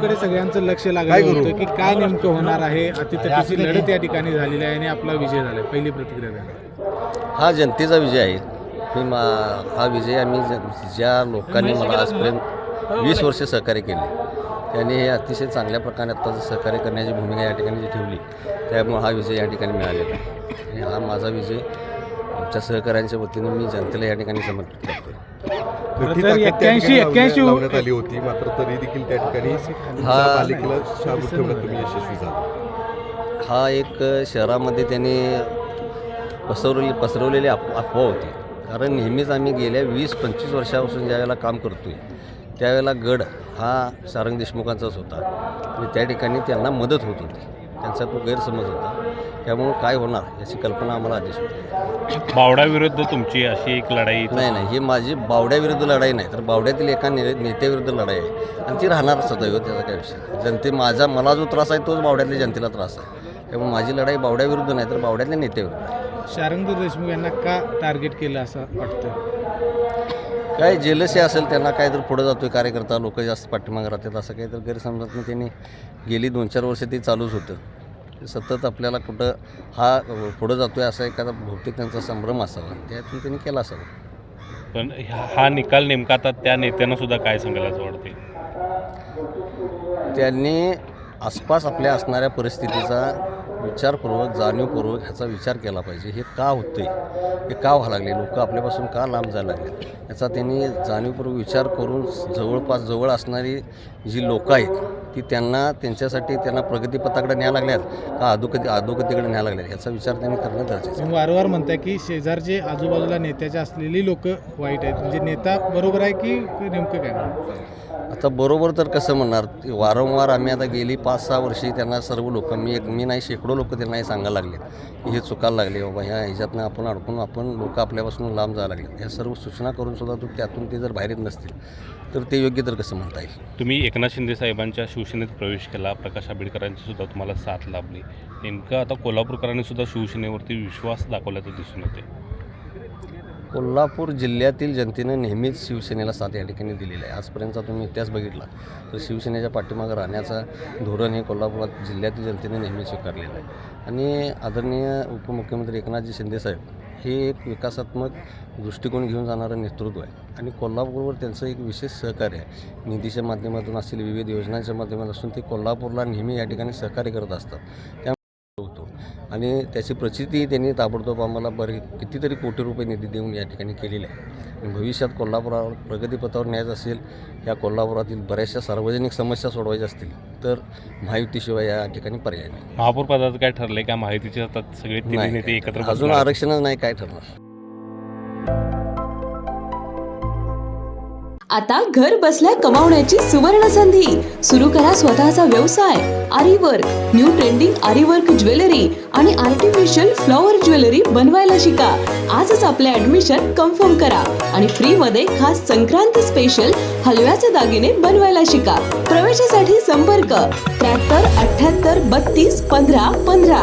देशमुखकडे सगळ्यांचं लक्ष लागलं होतं की काय नेमकं होणार आहे. अतितटीची लढत या ठिकाणी झालेली आहे आणि आपला विजय झाला. पहिली प्रतिक्रिया द्या. हा जनतेचा विजय आहे. हा विजय आम्ही ज्या लोकांनी मला आजपर्यंत 20 वर्ष सहकार्य केले त्यांनी हे अतिशय चांगल्या प्रकारे आत्ताचं सहकार्य करण्याची भूमिका या ठिकाणी जी ठेवली त्यामुळे हा विजय या ठिकाणी मिळालेला आहे. आणि हा माझा विजय आमच्या सहकाऱ्यांच्या वतीने मी जनतेला या ठिकाणी समर्पित करतो. लावण्यात आली होती मात्र तरी देखील त्या ठिकाणी पालिकेला शाबूत ठेवण्यात तुम्ही यशस्वी झाला. हा एक शहरामध्ये त्यांनी पसरवलेली अफवा होती. कारण नेहमीच आम्ही गेल्या 20-25 वर्षापासून ज्यावेळेला काम करतो आहे त्यावेळेला गड हा सारंग देशमुखांचाच होता आणि त्या ठिकाणी त्यांना मदत होत होती. त्यांचा तो गैरसमज होता. त्यामुळं काय होणार याची कल्पना आम्हाला आधीच होती. बावड्याविरुद्ध तुमची अशी एक लढाई नाही ही माझी बावड्याविरुद्ध लढाई नाही तर बावड्यातील एका नेत्याविरुद्ध लढाई आहे आणि ती राहणार सदैव. त्याचा काय विषय मला जो त्रास आहे तोच बावड्यातल्या जनतेला त्रास आहे. त्यामुळे माझी लढाई बावड्याविरुद्ध नाही तर बावड्यातल्या नेत्याविरुद्ध आहे. शारंग देशमुख यांना का टार्गेट केलं असं वाटतं? काय जेलसी असेल त्यांना काय तर पुढं जातोय कार्यकर्ता लोक जास्त पाठीमागे राहतात असं काही तर गैरसमजात त्यांनी गेली 2-4 वर्ष ते चालूच होतं. सतत आपल्याला कुठं हा पुढं जातोय असा एखादा बहुतेक त्यांचा संभ्रम असावा त्यातून त्यांनी केला असावा. पण हा निकाल नेमका आता त्या नेत्यांना सुद्धा काय सांगायला असं वाटते? त्यांनी आसपास आपल्या असणाऱ्या परिस्थितीचा विचारपूर्वक जाणीवपूर्वक ह्याचा विचार केला पाहिजे. हे का होतंय हे का व्हायला लागले लोक आपल्यापासून का लांब जायला लागले याचा त्यांनी जाणीवपूर्वक विचार करून जवळ असणारी जी लोकं आहेत ती त्यांच्यासाठी त्यांना प्रगतीपथाकडे न्यायला लागल्यात का अधोगतीकडे न्यायला लागल्यात याचा विचार त्यांनी करणं गरजेचं आहे. वारंवार म्हणताय की शेजारचे आजूबाजूला नेत्याच्या असलेली लोक वाईट आहेत. म्हणजे नेता बरोबर आहे की नेमकं काय? आता बरोबर तर कसं म्हणणार. वारंवार आम्ही आता गेली 5-6 वर्षी त्यांना सर्व लोक मी नाही शेकडो लोक त्यांना हे सांगायला लागले की हे चुकायला लागले बाबा ह्या ह्याच्यातनं आपण लोक आपल्यापासून लांब जायला लागले. ह्या सर्व सूचना करून सुद्धा त्यातून ते जर बाहेर येत नसतील तर ते योग्य तर कसं म्हणता येईल. तुम्ही एकनाथ शिंदे साहेबांच्या शिवसेनेत प्रवेश केला. प्रकाश आंबेडकरांची सुद्धा तुम्हाला साथ लाभली. नेमकं आता कोल्हापूरकरांनी सुद्धा शिवसेनेवरती विश्वास दाखवल्याचं दिसून येते. कोल्हापूर जिल्ह्यातील जनतेनं नेहमीच शिवसेनेला साथ या ठिकाणी दिलेला आहे. आजपर्यंतचा तुम्ही इतिहास बघितला तर शिवसेनेच्या पाठीमागं राहण्याचा धोरण हे कोल्हापूर जिल्ह्यातील जनतेने नेहमी स्वीकारलेलं आहे. आणि आदरणीय उपमुख्यमंत्री एकनाथजी शिंदेसाहेब हे एक विकासात्मक दृष्टिकोन घेऊन जाणारं नेतृत्व आहे आणि कोल्हापूरवर त्यांचं एक विशेष सहकार्य आहे. निधीच्या माध्यमातून असतील विविध योजनांच्या माध्यमातून असून ते कोल्हापूरला नेहमी या ठिकाणी सहकार्य करत असतात. त्यामुळे होतो आणि त्याची प्रचिती त्यांनी ताबडतोब आम्हाला कितीतरी कोटी रुपये निधी देऊन या ठिकाणी केलेली आहे. आणि भविष्यात कोल्हापुरावर प्रगतीपथावर न्यायचं असेल या कोल्हापुरातील बऱ्याचशा सार्वजनिक समस्या सोडवायच्या असतील तर महायुतीशिवाय या ठिकाणी पर्याय नाही. महापौर पदाचं काय ठरलंय का? माहितीचे हातात सगळे तिन्ही नेते एकत्र अजून आरक्षणच नाही काय ठरणार. आता घर बसल्या कमावण्याची सुवर्ण संधी. सुरू करा स्वतःचा व्यवसाय. Aari work, new trending aari work jewellery आणि आर्टिफिशियल फ्लॉवर ज्वेलरी बनवायला शिका. आजच आपले ऍडमिशन कन्फर्म करा आणि फ्री मध्ये खास संक्रांत स्पेशल हलव्याचे दागिने बनवायला शिका. प्रवेशासाठी संपर्क 73 78 32 15 15.